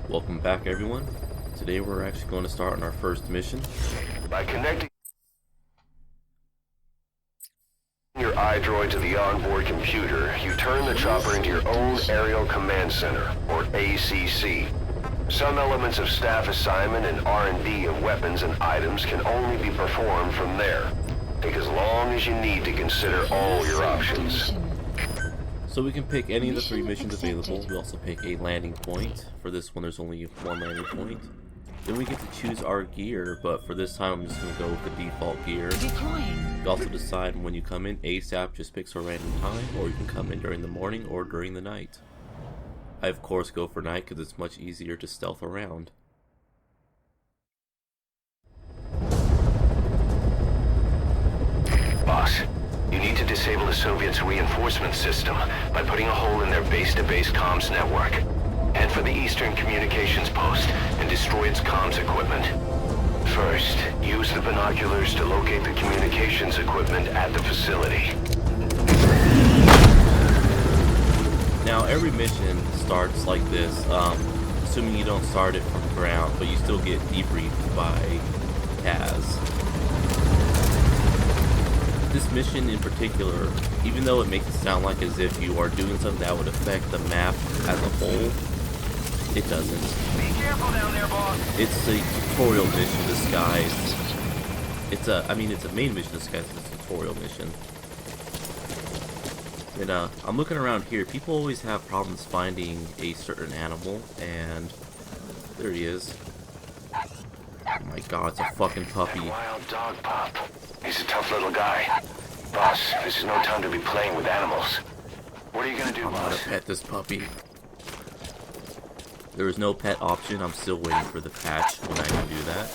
Welcome back, everyone. Today we're actually going to start on our first mission. By connecting your iDroid to the onboard computer, you turn the chopper into your own Aerial Command Center, or ACC. Some elements of staff assignment and R&D of weapons and items can only be performed from there. Take as long as you need to consider all your options. So we can pick any of the 3 missions available. We also pick a landing point. For this one, there's only 1 landing point. Then we get to choose our gear, but for this time I'm just going to go with the default gear. You also decide when you come in. ASAP just picks a random time, or you can come in during the morning or during the night. I of course go for night because it's much easier to stealth around. Boss, you need to disable the Soviets' reinforcement system by putting a hole in their base-to-base comms network. Head for the eastern communications post and destroy its comms equipment. First, use the binoculars to locate the communications equipment at the facility. Now every mission starts like this, assuming you don't start it from the ground, but you still get debriefed by Kaz. This mission in particular, even though it makes it sound like as if you are doing something that would affect the map as a whole, it doesn't. Be careful down there, boss. It's a tutorial mission disguised. It's a main mission disguised as a tutorial mission. And I'm looking around here. People always have problems finding a certain animal, and there he is. Oh my god, it's a fucking puppy. Wild dog pup. He's a tough little guy. Boss, this is no time to be playing with animals. What are you gonna do, I'm boss? gonna pet this puppy. There is no pet option. I'm still waiting for the patch when I can do that.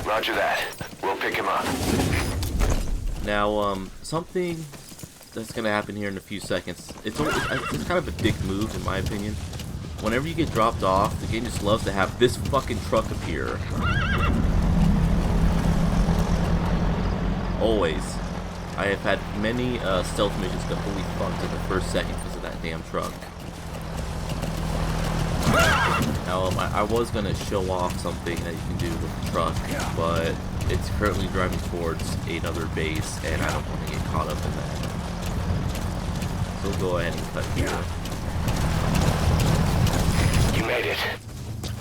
Roger that. We'll pick him up. Now, something that's gonna happen here in a few seconds. It's kind of a dick move, in my opinion. Whenever you get dropped off, the game just loves to have this fucking truck appear. Always. I have had many stealth missions completely fucked in the first second because of that damn truck. Now, I was gonna show off something that you can do with the truck, but it's currently driving towards another base, and I don't want to get caught up in that. So we'll go ahead and cut here. You made it.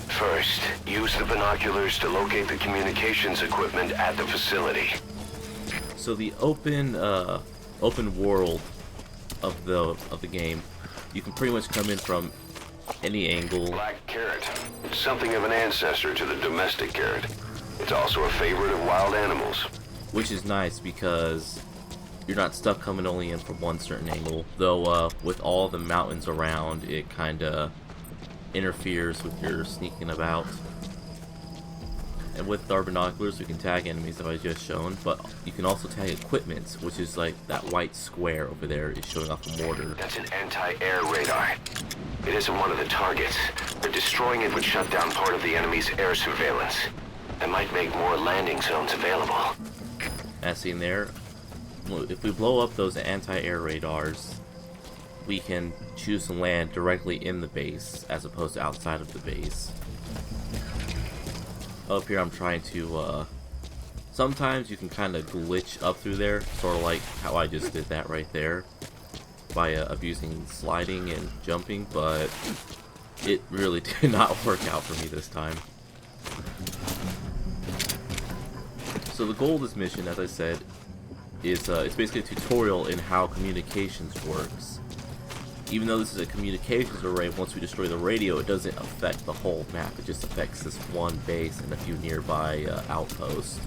First, use the binoculars to locate the communications equipment at the facility. So the open world of the game, you can pretty much come in from any angle. Black carrot. It's something of an ancestor to the domestic carrot. It's also a favorite of wild animals. Which is nice because you're not stuck coming only in from one certain angle. Though with all the mountains around, it kinda interferes with your sneaking about. And with our binoculars, we can tag enemies that I just shown, but you can also tag equipment, which is like that white square over there is showing off a mortar. That's an anti-air radar. It isn't one of the targets, but destroying it would shut down part of the enemy's air surveillance. That might make more landing zones available. As seen there, if we blow up those anti-air radars, we can choose to land directly in the base as opposed to outside of the base. Up here I'm trying to, sometimes you can kind of glitch up through there, sort of like how I just did that right there, by abusing sliding and jumping, but it really did not work out for me this time. So the goal of this mission, as I said, is it's basically a tutorial in how communications works. Even though this is a communications array, once we destroy the radio, it doesn't affect the whole map. It just affects this one base and a few nearby outposts.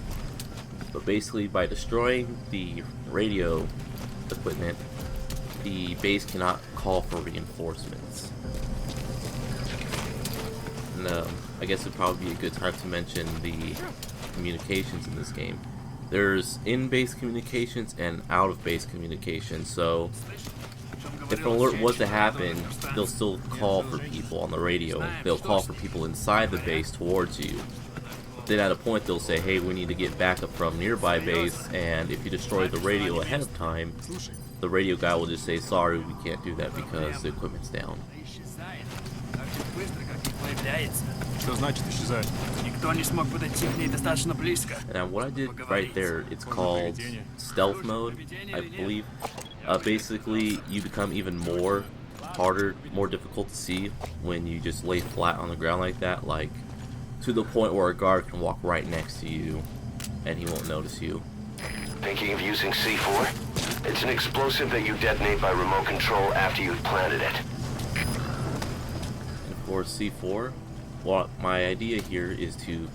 But basically, by destroying the radio equipment, the base cannot call for reinforcements. And I guess it would probably be a good time to mention the communications in this game. There's in-base communications and out-of-base communications, so if an alert was to happen, they'll still call for people on the radio. They'll call for people inside the base towards you. then at a point they'll say, hey, we need to get backup from nearby base, and if you destroy the radio ahead of time, the radio guy will just say, sorry, we can't do that because the equipment's down. And what I did right there, it's called stealth mode, I believe. Basically, you become even more harder, more difficult to see when you just lay flat on the ground like that, like to the point where a guard can walk right next to you and he won't notice you. Thinking of using C4? It's an explosive that you detonate by remote control after you've planted it. And for C4, well, my idea here is to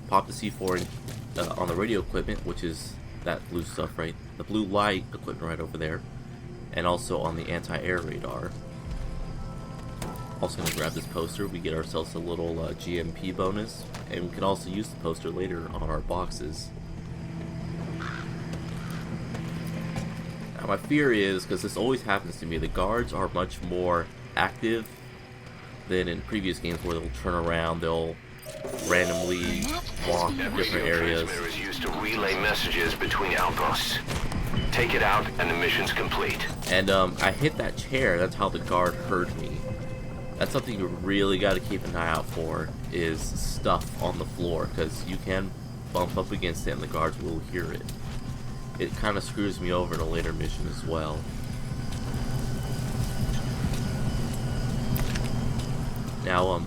pop the C4 in, on the radio equipment, which is that blue stuff right, the blue light equipment right over there, and also on the anti-air radar. Also gonna grab this poster. We get ourselves a little GMP bonus, and we can also use the poster later on our boxes. Now my fear is, because this always happens to me, the guards are much more active than in previous games where they'll turn around, they'll randomly walk different areas. The is used to relay messages between outposts. Take it out and the mission's complete. And I hit that chair, that's how the guard heard me. That's something you really got to keep an eye out for, is stuff on the floor, because you can bump up against it and the guards will hear it. It kind of screws me over in a later mission as well. Now,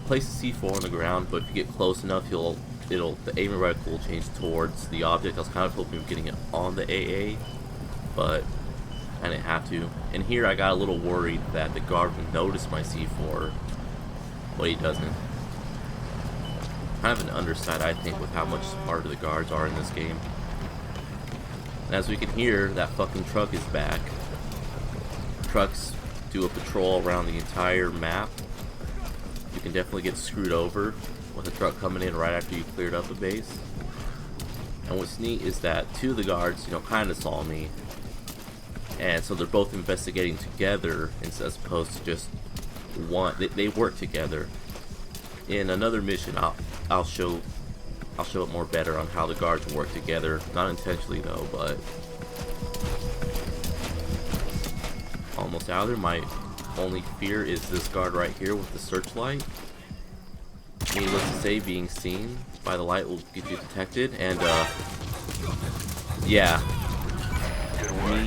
place the C4 on the ground, but if you get close enough, the aiming reticle will change towards the object. I was kind of hoping of getting it on the AA, but I didn't have to. And here I got a little worried that the guard would notice my C4, but he doesn't. Kind of an underside, I think, with how much smarter the guards are in this game. And as we can hear, that fucking truck is back. Trucks do a patrol around the entire map. You can definitely get screwed over with a truck coming in right after you cleared up a base. And what's neat is that two of the guards, kind of saw me. And so they're both investigating together as opposed to just one. They work together. In another mission, I'll show it more better on how the guards work together. Not intentionally though, but almost out of there. My only fear is this guard right here with the searchlight. Needless to say, being seen by the light will get you detected, and yeah. Good work.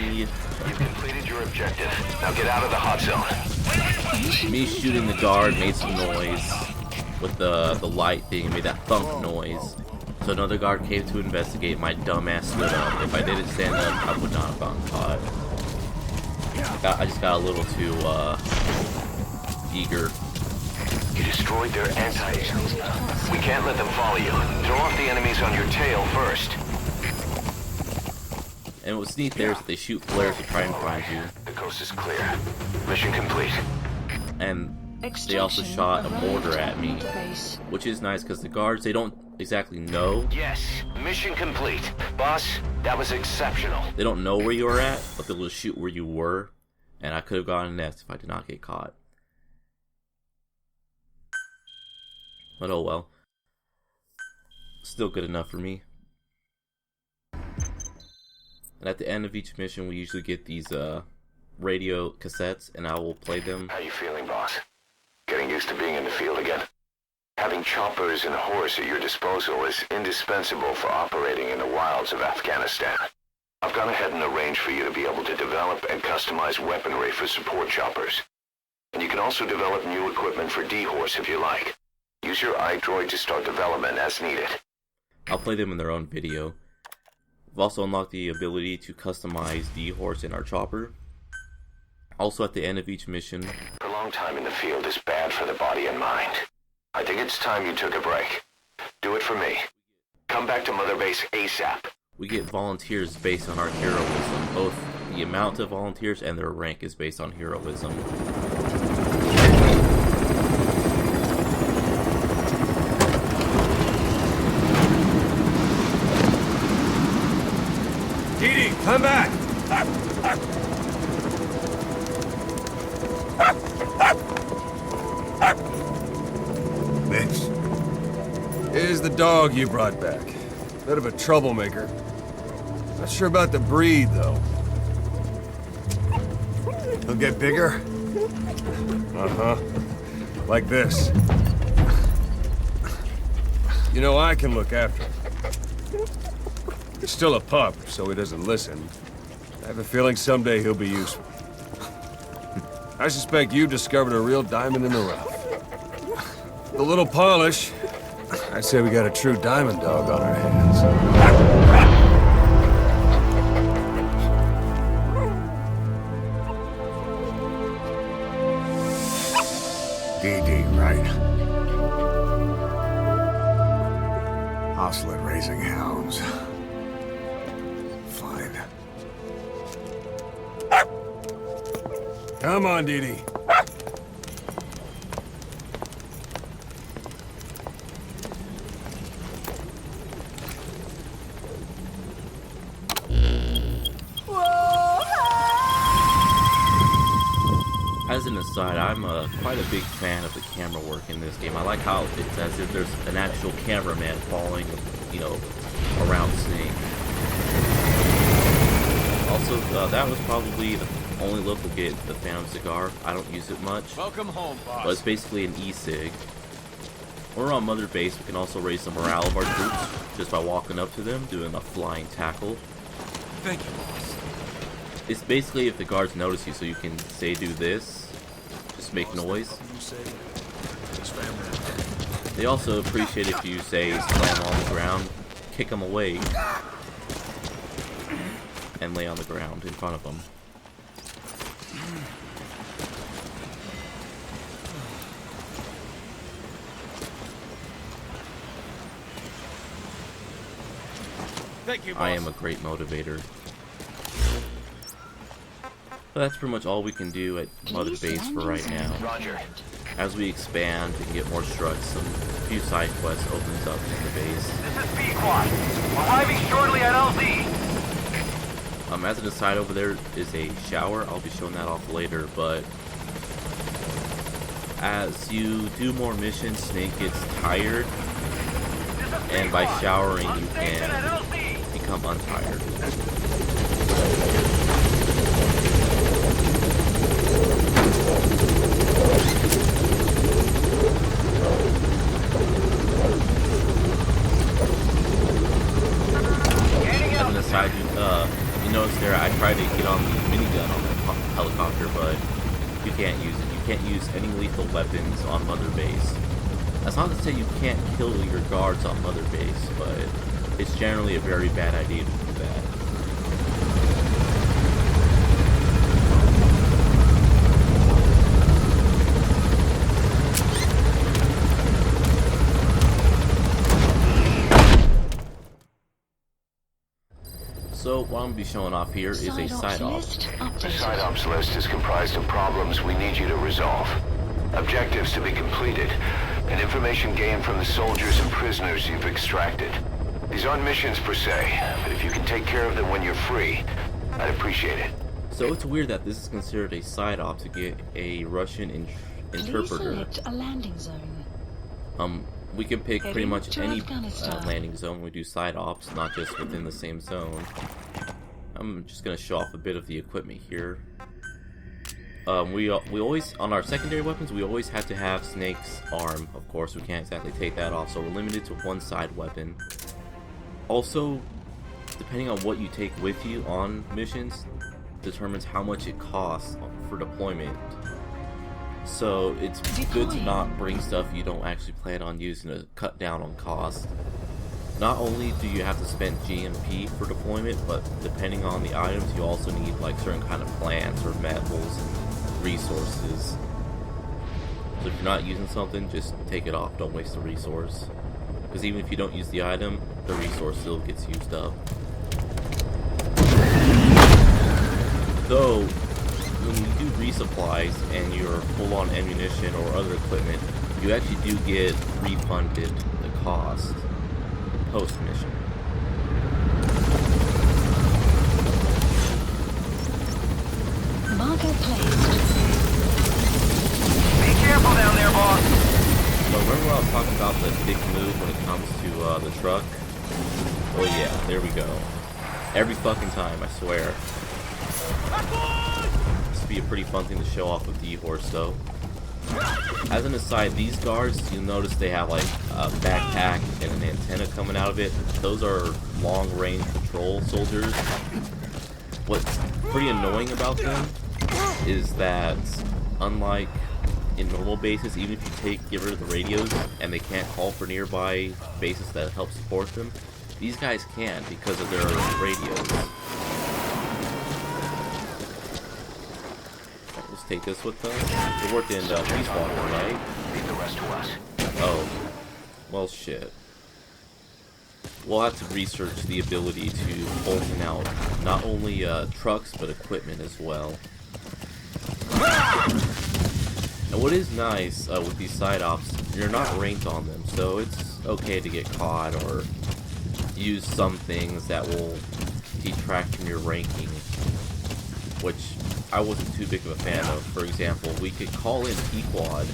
You've completed your objective. Now get out of the hot zone. Me shooting the guard made some noise with the light thing. It made that thunk noise. So another guard came to investigate. My dumbass stood up. If I didn't stand up, I would not have gotten caught. I just got a little too eager. You destroyed their anti-air. We can't let them follow you. Throw off the enemies on your tail first. And what's neat there is that they shoot flares to try and find you. The coast is clear. Mission complete. And they also shot a mortar at me, which is nice because the guards, they don't exactly know. Yes, mission complete. Boss, that was exceptional. They don't know where you are at, but they'll just shoot where you were. And I could have gotten an S if I did not get caught. But oh well. Still good enough for me. And at the end of each mission, we usually get these radio cassettes, and I will play them. How you feeling, boss? Getting used to being in the field again? Having choppers and horse at your disposal is indispensable for operating in the wilds of Afghanistan. I've gone ahead and arranged for you to be able to develop and customize weaponry for support choppers. And you can also develop new equipment for D-Horse if you like. Use your iDroid to start development as needed. I'll play them in their own video. We've also unlocked the ability to customize D-Horse in our chopper. Also at the end of each mission, Prolonged time in the field is bad for the body and mind. I think it's time you took a break. Do it for me. Come back to Mother Base ASAP. we get volunteers based on our heroism. Both the amount of volunteers and their rank is based on heroism. Didi, come back! This is Here's the dog you brought back. Bit of a troublemaker. Not sure about the breed, though. He'll get bigger? Uh-huh. Like this. You know, I can look after him. He's still a pup, so he doesn't listen. I have a feeling someday he'll be useful. I suspect you've discovered a real diamond in the rough. With a little polish, I'd say we got a true diamond dog on our hands. DD, right? Hostile at raising hounds. Fine. Come on, Dee Dee. As an aside, I'm quite a big fan of the camera work in this game. I like how it's as if there's an actual cameraman following, around Snake. Also, that was probably the only local get the Phantom cigar. I don't use it much. Welcome home, boss. But it's basically an e-cig. When we're on Mother Base, we can also raise the morale of our troops just by walking up to them, doing a flying tackle. Thank you, boss. It's basically if the guards notice you, so you can say do this, just make noise. They also appreciate if you say slam on the ground, kick them away, and lay on the ground in front of them. Thank you, boss. I am a great motivator. But that's pretty much all we can do at Mother Base for right now. Roger. As we expand and get more struts, a few side quests opens up in the base. This is B-Quad. Arriving shortly at LZ. As an aside, over there is a shower. I'll be showing that off later, but as you do more missions, Snake gets tired, and by showering you can become untired. As an aside, you notice there I tried to get on the minigun on the helicopter, but you can't use it. You can't use any lethal weapons on Mother Base. That's not to say you can't kill your guards on Mother Base, but it's generally a very bad idea to do that. So what I'm going to be showing off here is a side op. The side ops list is comprised of problems we need you to resolve. Objectives to be completed, and information gained from the soldiers and prisoners you've extracted. These aren't missions per se, but if you can take care of them when you're free, I'd appreciate it. So it's weird that this is considered a side op to get a Russian interpreter. Select a landing zone. We can pick pretty much to any Afghanistan. landing zone when we do side ops, not just within the same zone. I'm just gonna show off a bit of the equipment here. We always, on our secondary weapons, we always have to have Snake's arm. Of course, we can't exactly take that off, so we're limited to one side weapon. Also, depending on what you take with you on missions, determines how much it costs for deployment. So it's good to not bring stuff you don't actually plan on using to cut down on cost. Not only do you have to spend GMP for deployment, but depending on the items, you also need like certain kind of plants or metals and resources. So if you're not using something, just take it off, don't waste the resource. Because even if you don't use the item, the resource still gets used up. Though, when you do resupplies and you're full on ammunition or other equipment, you actually do get refunded the cost post-mission. Marker placed. Be careful down there, boss. So remember when I was talking about the big move when it comes to fucking time, I swear. This would be a pretty fun thing to show off with the horse, though. As an aside, these guards, you'll notice they have like a backpack and an antenna coming out of it. Those are long-range patrol soldiers. What's pretty annoying about them is that, unlike in normal bases, even if you get rid of the radios and they can't call for nearby bases that help support them, these guys can because of their radios. Let's take this with us. It worked in Peace Walker, right? Leave the rest to us. Oh. Well, shit. We'll have to research the ability to bolt in out not only trucks, but equipment as well. And what is nice with these side ops, you're not ranked on them, so it's okay to get caught or use some things that will detract from your ranking, which I wasn't too big of a fan of. For example, we could call in Pequod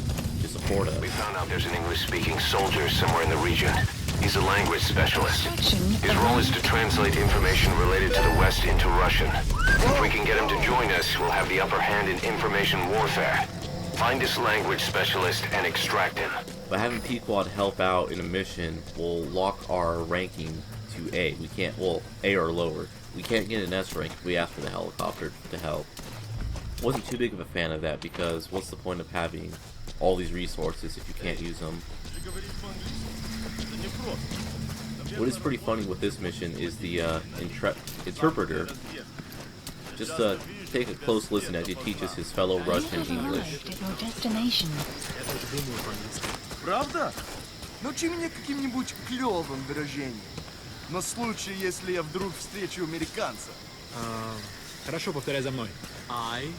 to support us. We found out there's an English-speaking soldier somewhere in the region. He's a language specialist. His role is to translate information related to the West into Russian. If we can get him to join us, we'll have the upper hand in information warfare. Find this language specialist and extract him. By having Pequod help out in a mission will lock our ranking to A. We can't, well, A or lower. We can't get an S rank if we ask for the helicopter to help. Wasn't too big of a fan of that because what's the point of having all these resources if you can't use them? What is pretty funny with this mission is the interpreter. Just take a close listen as he teaches his fellow Russian English. Правда? Научи меня каким-нибудь клёвым выражением. На случай, если я вдруг встречу американца. Хорошо, повторяй за мной. I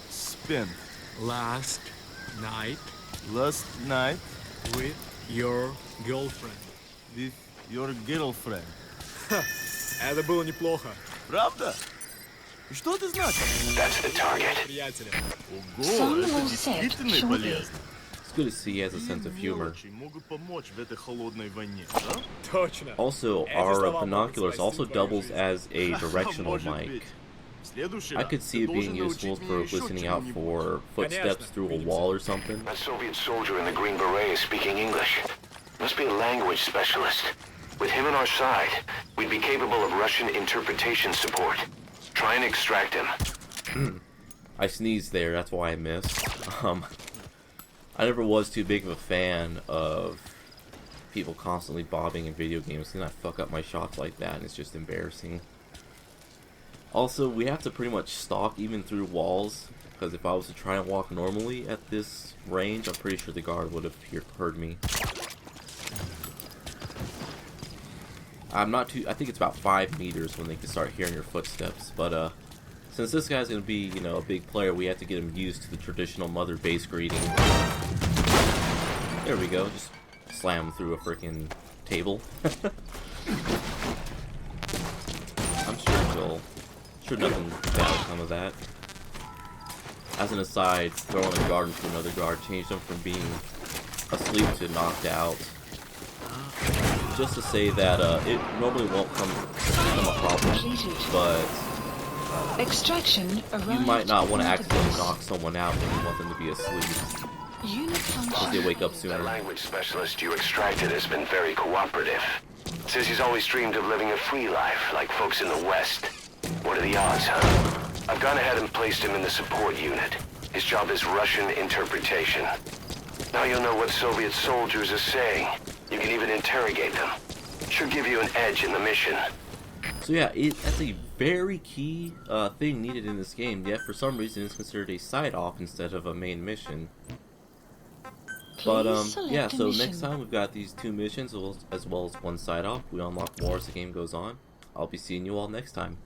spent last night with your girlfriend. With your girlfriend. Это было неплохо. Правда? И что это значит? That's the target. Приятеля. Ого, это действительно полезно. It's good to see he has a sense of humor. Могут помочь в этой холодной войне, да? Точно. Also, our binoculars also doubles as a directional mic. I could see it being useful for listening out for footsteps through a wall or something. That Soviet soldier in the Green Beret is speaking English. Must be a language specialist. With him on our side, we'd be capable of Russian interpretation support. Try and extract him. I sneezed there, that's why I missed. I never was too big of a fan of people constantly bobbing in video games, and I fuck up my shots like that, and it's just embarrassing. Also, we have to pretty much stalk even through walls, because if I was to try and walk normally at this range, I'm pretty sure the guard would have heard me. I think it's about 5 meters when they can start hearing your footsteps, but since this guy's gonna be, you know, a big player, we have to get him used to the traditional mother base greeting. There we go, just slam through a freaking table. I'm sure nothing bad will come of that. As an aside, throwing a guard into another guard changed them from being asleep to knocked out. Just to say that it normally won't become a problem, but you might not want to accidentally knock someone out when you want them to be asleep. Because they wake up The sooner. language specialist you extracted has been very cooperative. Says he's always dreamed of living a free life, like folks in the West. What are the odds, huh? I've gone ahead and placed him in the support unit. His job is Russian interpretation. Now you'll know what Soviet soldiers are saying. You can even interrogate them. Should give you an edge in the mission. So yeah, that's a very key thing needed in this game, yet for some reason it's considered a side-off instead of a main mission. But yeah, so next time we've got these 2 missions as well as 1 side-off. We unlock more as the game goes on. I'll be seeing you all next time.